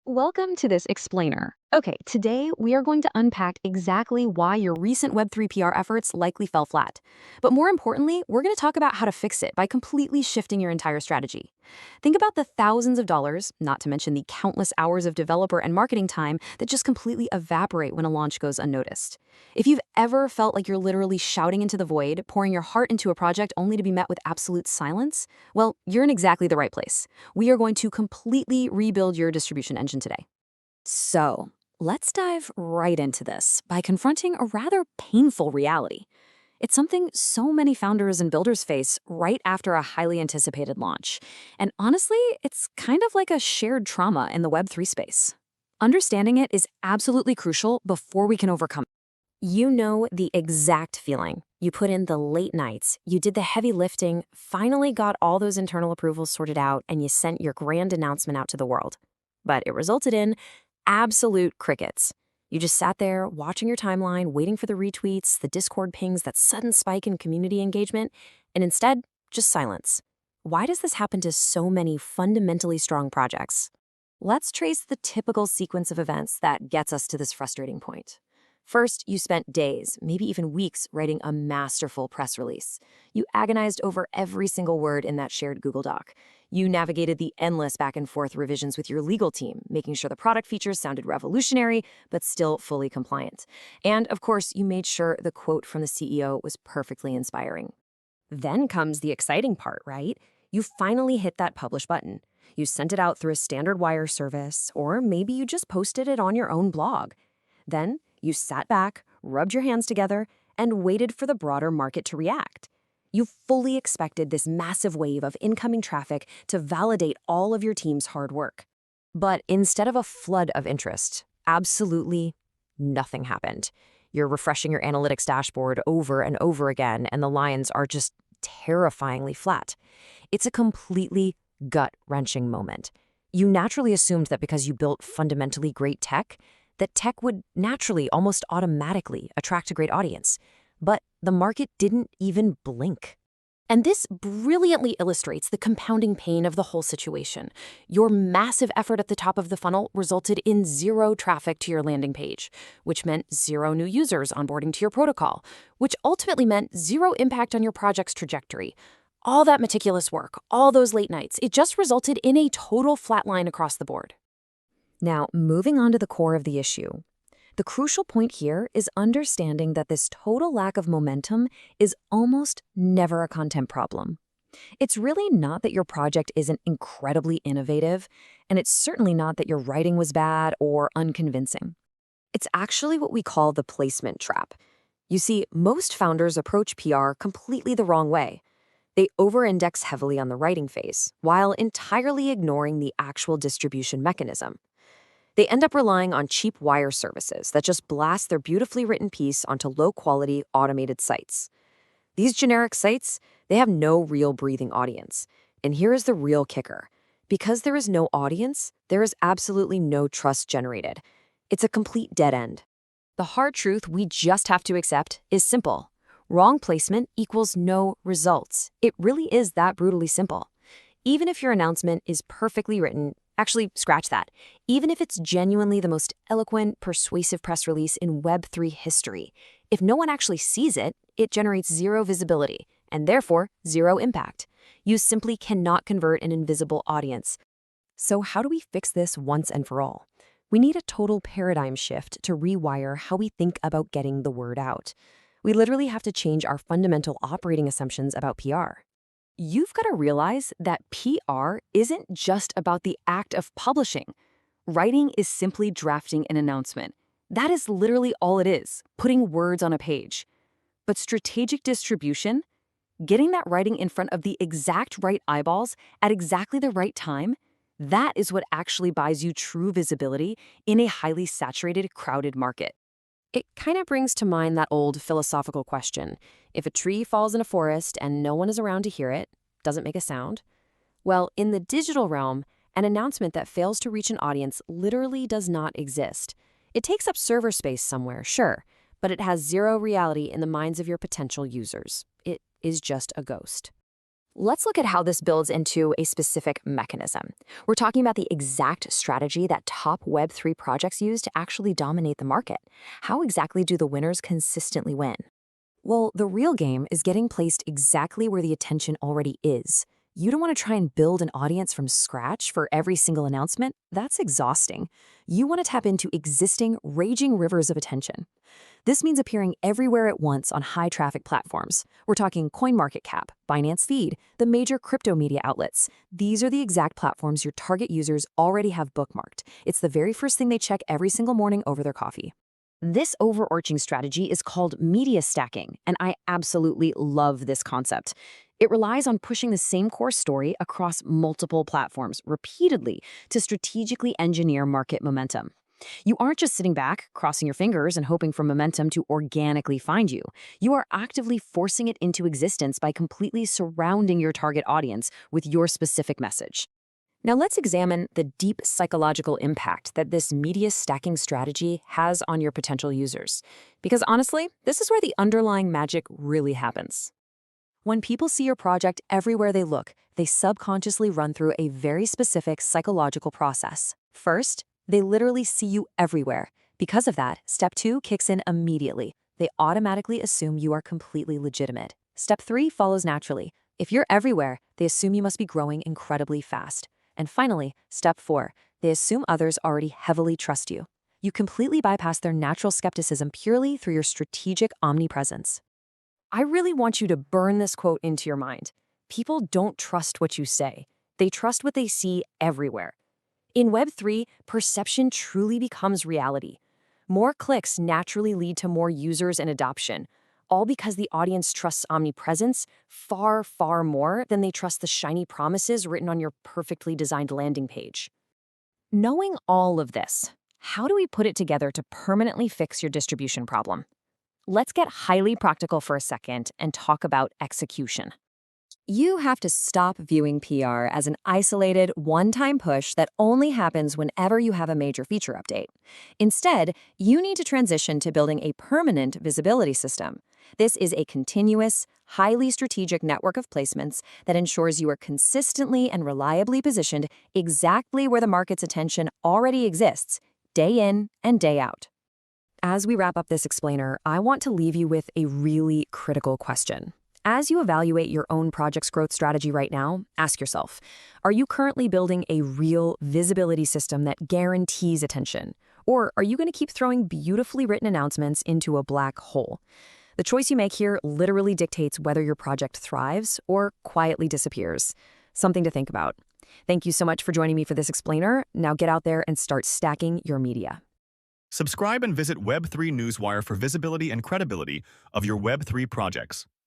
Welcome to this explainer. Okay, today we are going to unpack exactly why your recent Web3 PR efforts likely fell flat. But more importantly, we're going to talk about how to fix it by completely shifting your entire strategy. Think about the thousands of dollars, not to mention the countless hours of developer and marketing time that just completely evaporate when a launch goes unnoticed. If you've ever felt like you're literally shouting into the void, pouring your heart into a project only to be met with absolute silence, well, you're in exactly the right place. We are going to completely rebuild your distribution engine today. So, let's dive right into this by confronting a rather painful reality. It's something so many founders and builders face right after a highly anticipated launch. And honestly, it's kind of like a shared trauma in the Web3 space. Understanding it is absolutely crucial before we can overcome it. You know the exact feeling. You put in the late nights, you did the heavy lifting, finally got all those internal approvals sorted out, and you sent your grand announcement out to the world. But it resulted in absolute crickets. You just sat there watching your timeline, waiting for the retweets, the Discord pings, that sudden spike in community engagement, and instead, just silence. Why does this happen to so many fundamentally strong projects? Let's trace the typical sequence of events that gets us to this frustrating point. First, you spent days, maybe even weeks, writing a masterful press release. You agonized over every single word in that shared Google Doc. You navigated the endless back and forth revisions with your legal team, making sure the product features sounded revolutionary, but still fully compliant. And of course, you made sure the quote from the CEO was perfectly inspiring. Then comes the exciting part, right? You finally hit that publish button. You sent it out through a standard wire service, or maybe you just posted it on your own blog. Then you sat back, rubbed your hands together, and waited for the broader market to react. You fully expected this massive wave of incoming traffic to validate all of your team's hard work. But instead of a flood of interest, absolutely nothing happened. You're refreshing your analytics dashboard over and over again, and the lines are just terrifyingly flat. It's a completely gut-wrenching moment. You naturally assumed that because you built fundamentally great tech, that tech would naturally, almost automatically, attract a great audience. But the market didn't even blink. And this brilliantly illustrates the compounding pain of the whole situation. Your massive effort at the top of the funnel resulted in zero traffic to your landing page, which meant zero new users onboarding to your protocol, which ultimately meant zero impact on your project's trajectory. All that meticulous work, all those late nights, it just resulted in a total flatline across the board. Now, moving on to the core of the issue. The crucial point here is understanding that this total lack of momentum is almost never a content problem. It's really not that your project isn't incredibly innovative, and it's certainly not that your writing was bad or unconvincing. It's actually what we call the placement trap. You see, most founders approach PR completely the wrong way. They over-index heavily on the writing phase, while entirely ignoring the actual distribution mechanism. They end up relying on cheap wire services that just blast their beautifully written piece onto low-quality automated sites. These generic sites, they have no real breathing audience. And here is the real kicker. Because there is no audience, there is absolutely no trust generated. It's a complete dead end. The hard truth we just have to accept is simple. Wrong placement equals no results. It really is that brutally simple. Even if your announcement is perfectly written, actually, scratch that. Even if it's genuinely the most eloquent, persuasive press release in Web3 history, if no one actually sees it, it generates zero visibility, and therefore zero impact. You simply cannot convert an invisible audience. So how do we fix this once and for all? We need a total paradigm shift to rewire how we think about getting the word out. We literally have to change our fundamental operating assumptions about PR. You've got to realize that PR isn't just about the act of publishing. Writing is simply drafting an announcement. That is literally all it is, putting words on a page. But strategic distribution, getting that writing in front of the exact right eyeballs at exactly the right time, that is what actually buys you true visibility in a highly saturated, crowded market. It kind of brings to mind that old philosophical question. If a tree falls in a forest and no one is around to hear it, does it make a sound? Well, in the digital realm, an announcement that fails to reach an audience literally does not exist. It takes up server space somewhere, sure, but it has zero reality in the minds of your potential users. It is just a ghost. Let's look at how this builds into a specific mechanism. We're talking about the exact strategy that top Web3 projects use to actually dominate the market. How exactly do the winners consistently win? Well, the real game is getting placed exactly where the attention already is. You don't want to try and build an audience from scratch for every single announcement. That's exhausting. You want to tap into existing, raging rivers of attention. This means appearing everywhere at once on high-traffic platforms. We're talking CoinMarketCap, Binance Feed, the major crypto media outlets. These are the exact platforms your target users already have bookmarked. It's the very first thing they check every single morning over their coffee. This overarching strategy is called media stacking, and I absolutely love this concept. It relies on pushing the same core story across multiple platforms repeatedly to strategically engineer market momentum. You aren't just sitting back, crossing your fingers, and hoping for momentum to organically find you. You are actively forcing it into existence by completely surrounding your target audience with your specific message. Now let's examine the deep psychological impact that this media stacking strategy has on your potential users. Because honestly, this is where the underlying magic really happens. When people see your project everywhere they look, they subconsciously run through a very specific psychological process. First, they literally see you everywhere. Because of that, step 2 kicks in immediately. They automatically assume you are completely legitimate. Step 3 follows naturally. If you're everywhere, they assume you must be growing incredibly fast. And finally, step 4, they assume others already heavily trust you. You completely bypass their natural skepticism purely through your strategic omnipresence. I really want you to burn this quote into your mind. People don't trust what you say. They trust what they see everywhere. In Web3, perception truly becomes reality. More clicks naturally lead to more users and adoption, all because the audience trusts omnipresence far, far more than they trust the shiny promises written on your perfectly designed landing page. Knowing all of this, how do we put it together to permanently fix your distribution problem? Let's get highly practical for a second and talk about execution. You have to stop viewing PR as an isolated, one-time push that only happens whenever you have a major feature update. Instead, you need to transition to building a permanent visibility system. This is a continuous, highly strategic network of placements that ensures you are consistently and reliably positioned exactly where the market's attention already exists, day in and day out. As we wrap up this explainer, I want to leave you with a really critical question. As you evaluate your own project's growth strategy right now, ask yourself, are you currently building a real visibility system that guarantees attention? Or are you going to keep throwing beautifully written announcements into a black hole? The choice you make here literally dictates whether your project thrives or quietly disappears. Something to think about. Thank you so much for joining me for this explainer. Now get out there and start stacking your media. Subscribe and visit Web3 Newswire for visibility and credibility of your Web3 projects.